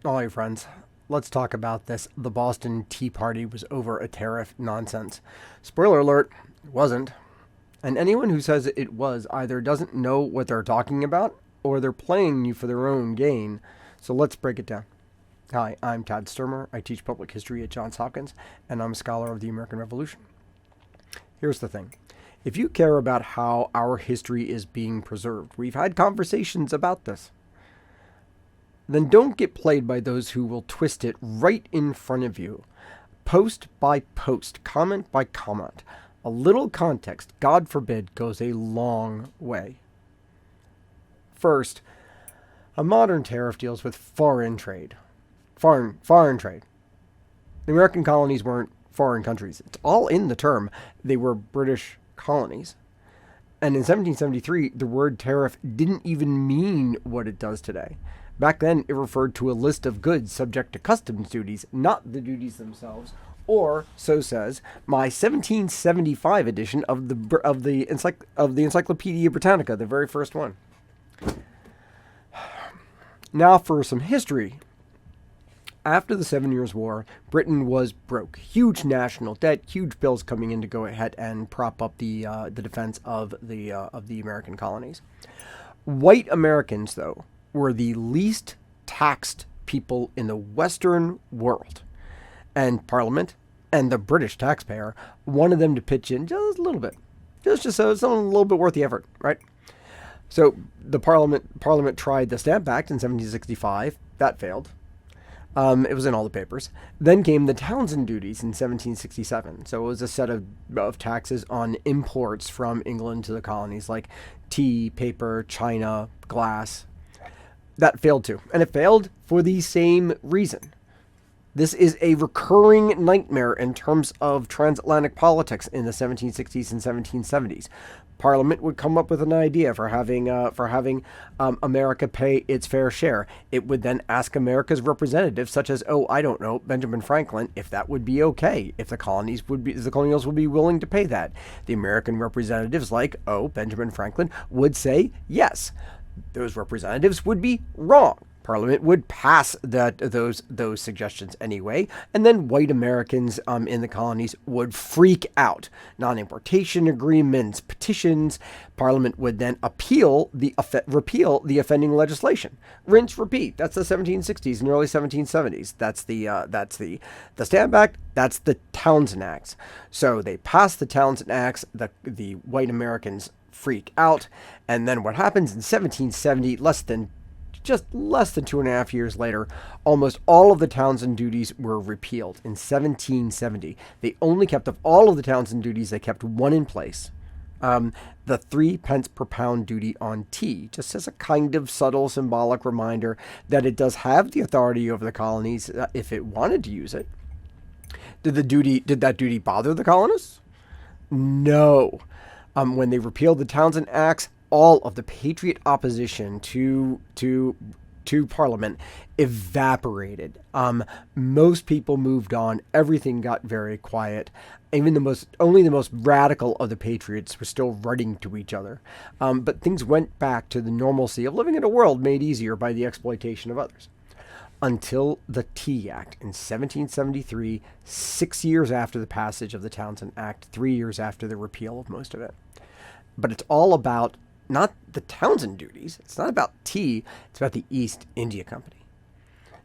All right, friends, let's talk about this. The Boston Tea Party was over a tariff nonsense. Spoiler alert, it wasn't. And anyone who says it was either doesn't know what they're talking about or they're playing you for their own gain. So let's break it down. Hi, I'm Todd Sturmer. I teach public history at Johns Hopkins, and I'm a scholar of the American Revolution. Here's the thing. If you care about how our history is being preserved, we've had conversations about this, then don't get played by those who will twist it right in front of you. Post by post, comment by comment. A little context, God forbid, goes a long way. First, a modern tariff deals with foreign trade. Foreign trade. The American colonies weren't foreign countries. It's all in the term. They were British colonies. And in 1773, the word tariff didn't even mean what it does today. Back then, it referred to a list of goods subject to customs duties, not the duties themselves. Or, so says my 1775 edition of the Encyclopedia Britannica, the very first one. Now for some history. After the 7 Years' War, Britain was broke. Huge national debt, huge bills coming in to go ahead and prop up the defense of the American colonies. White Americans, though, were the least taxed people in the Western world. And Parliament and the British taxpayer wanted them to pitch in just a little bit. Just so it's a little bit worth the effort, right? So the Parliament tried the Stamp Act in 1765. That failed. It was in all the papers. Then came the Townshend duties in 1767. So it was a set of taxes on imports from England to the colonies, like tea, paper, china, glass. That failed too. And it failed for the same reason. This is a recurring nightmare in terms of transatlantic politics in the 1760s and 1770s. Parliament would come up with an idea for having America pay its fair share. It would then ask America's representatives, such as, Benjamin Franklin, if that would be okay, if the colonials would be willing to pay that. The American representatives, like, Benjamin Franklin, would say yes. Those representatives would be wrong. Parliament would pass those suggestions anyway, and then white Americans in the colonies would freak out. Non-importation agreements, petitions. Parliament would then repeal the offending legislation. Rinse, repeat. That's the 1760s and early 1770s. That's the Stamp Act. That's the Townshend Acts. So they pass the Townshend Acts. The white Americans freak out, and then what happens in 1770? Less than 2.5 years later, almost all of the Townshend duties were repealed. In 1770, they only kept, of all of the Townshend duties, they kept one in place. The 3 pence per pound duty on tea, just as a kind of subtle symbolic reminder that it does have the authority over the colonies if it wanted to use it. Did that duty bother the colonists? No. When they repealed the Townshend Acts, all of the patriot opposition to Parliament evaporated. Most people moved on. Everything got very quiet. Even only the most radical of the patriots were still writing to each other. But things went back to the normalcy of living in a world made easier by the exploitation of others. Until the Tea Act in 1773, 6 years after the passage of the Townshend Act, 3 years after the repeal of most of it. But it's all about not the Townshend duties. It's not about tea. It's about the East India Company.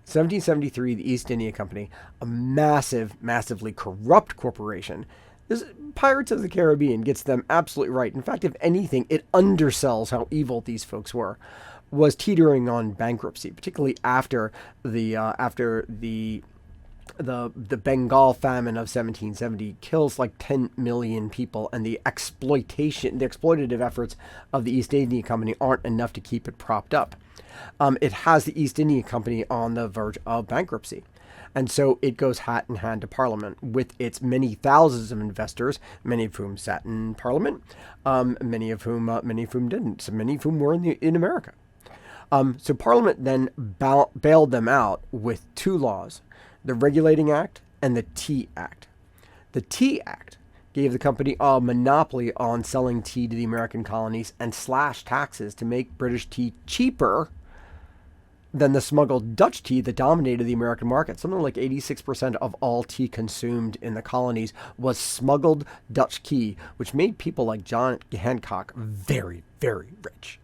1773, the East India Company, a massively corrupt corporation. This Pirates of the Caribbean gets them absolutely right. In fact, if anything, it undersells how evil these folks were. Was teetering on bankruptcy, particularly after the Bengal famine of 1770 kills like 10 million people, and the exploitative efforts of the East India Company aren't enough to keep it propped up. It has the East India Company on the verge of bankruptcy. And so it goes hat in hand to Parliament with its many thousands of investors, many of whom sat in Parliament, many of whom didn't, so many of whom were in America. So Parliament then bailed them out with 2 laws, the Regulating Act and the Tea Act. The Tea Act gave the company a monopoly on selling tea to the American colonies and slashed taxes to make British tea cheaper than the smuggled Dutch tea that dominated the American market. Something like 86% of all tea consumed in the colonies was smuggled Dutch tea, which made people like John Hancock very, very rich.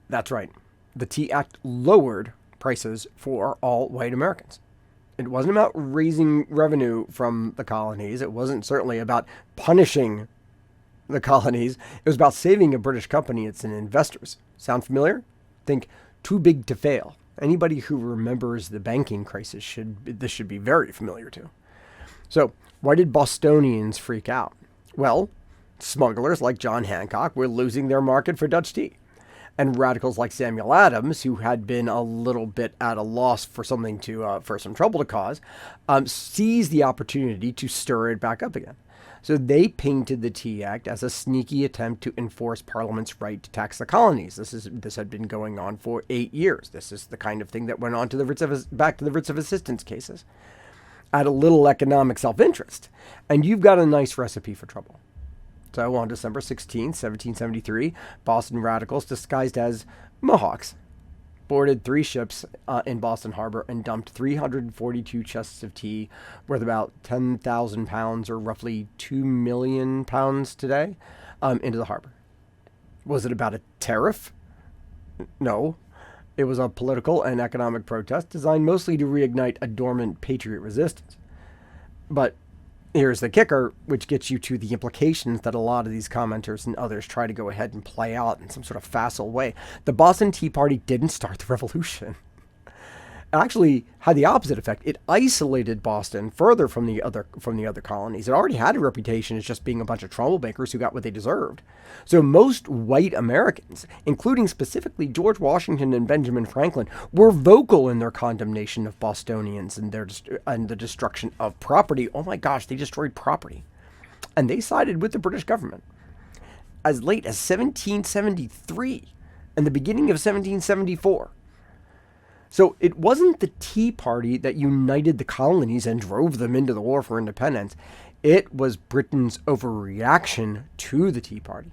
That's right. The Tea Act lowered prices for all white Americans. It wasn't about raising revenue from the colonies. It wasn't certainly about punishing the colonies. It was about saving a British company and its investors. Sound familiar? Think too big to fail. Anybody who remembers the banking crisis should be very familiar to. So, why did Bostonians freak out? Well, smugglers like John Hancock were losing their market for Dutch tea. And radicals like Samuel Adams, who had been a little bit at a loss for something for some trouble to cause, seized the opportunity to stir it back up again. So they painted the Tea Act as a sneaky attempt to enforce Parliament's right to tax the colonies. This had been going on for 8 years. This is the kind of thing that went on to back to the writs of assistance cases. Add a little economic self-interest, and you've got a nice recipe for trouble. So on December 16, 1773, Boston radicals disguised as Mohawks boarded 3 ships in Boston Harbor and dumped 342 chests of tea worth about 10,000 pounds, or roughly 2 million pounds today, into the harbor. Was it about a tariff? No. It was a political and economic protest designed mostly to reignite a dormant patriot resistance. But here's the kicker, which gets you to the implications that a lot of these commenters and others try to go ahead and play out in some sort of facile way. The Boston Tea Party didn't start the revolution. It actually had the opposite effect. It isolated Boston further from the other colonies. It already had a reputation as just being a bunch of troublemakers who got what they deserved. So most white Americans, including specifically George Washington and Benjamin Franklin, were vocal in their condemnation of Bostonians and the destruction of property. Oh my gosh, they destroyed property. And they sided with the British government. As late as 1773 and the beginning of 1774. So it wasn't the Tea Party that united the colonies and drove them into the war for independence. It was Britain's overreaction to the Tea Party.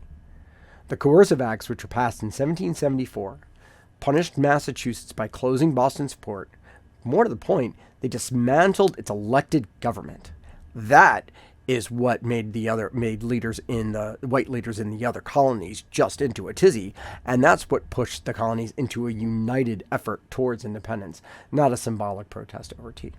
The Coercive Acts, which were passed in 1774, punished Massachusetts by closing Boston's port. More to the point, they dismantled its elected government. That is what made white leaders in the other colonies just into a tizzy, and that's what pushed the colonies into a united effort towards independence, not a symbolic protest over tea.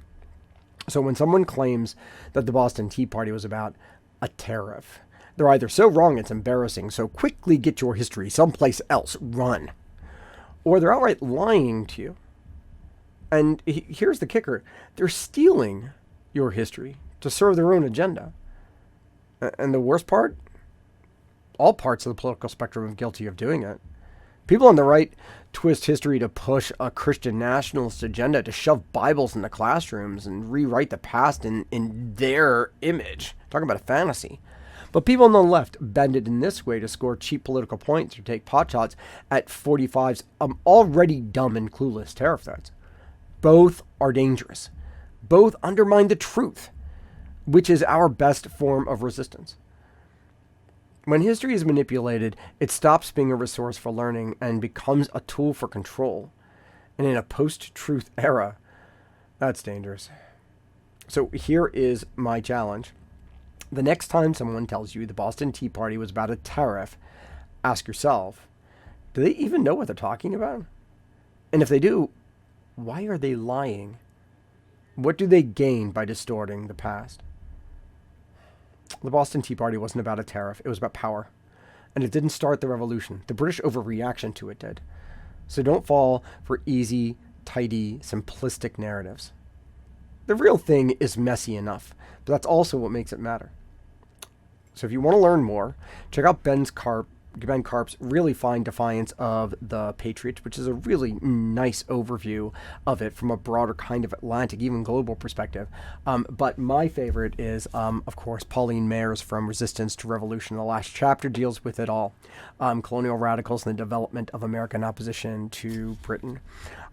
So when someone claims that the Boston Tea Party was about a tariff, they're either so wrong it's embarrassing, so quickly get your history someplace else, run, or they're outright lying to you. And here's the kicker: they're stealing your history to serve their own agenda. And the worst part, all parts of the political spectrum are guilty of doing it. People on the right twist history to push a Christian nationalist agenda, to shove Bibles into classrooms and rewrite the past in their image. Talking about a fantasy. But people on the left bend it in this way to score cheap political points or take potshots at 45's already dumb and clueless tariff threats. Both are dangerous. Both undermine the truth, which is our best form of resistance. When history is manipulated, it stops being a resource for learning and becomes a tool for control. And in a post-truth era, that's dangerous. So here is my challenge. The next time someone tells you the Boston Tea Party was about a tariff, ask yourself, do they even know what they're talking about? And if they do, why are they lying? What do they gain by distorting the past? The Boston Tea Party wasn't about a tariff. It was about power. And it didn't start the revolution. The British overreaction to it did. So don't fall for easy, tidy, simplistic narratives. The real thing is messy enough, but that's also what makes it matter. So if you want to learn more, check out Ben Karp's really fine defiance of the Patriot, which is a really nice overview of it from a broader kind of Atlantic, even global perspective. But my favorite is, of course, Pauline Maier's From Resistance to Revolution. The last chapter deals with it all. Colonial radicals and the development of American opposition to Britain.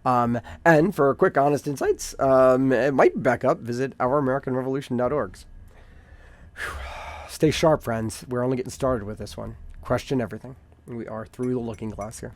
And for quick, honest insights, it might be back up, visit ouramericanrevolution.org. Stay sharp, friends. We're only getting started with this one. Question everything. We are through the looking glass here.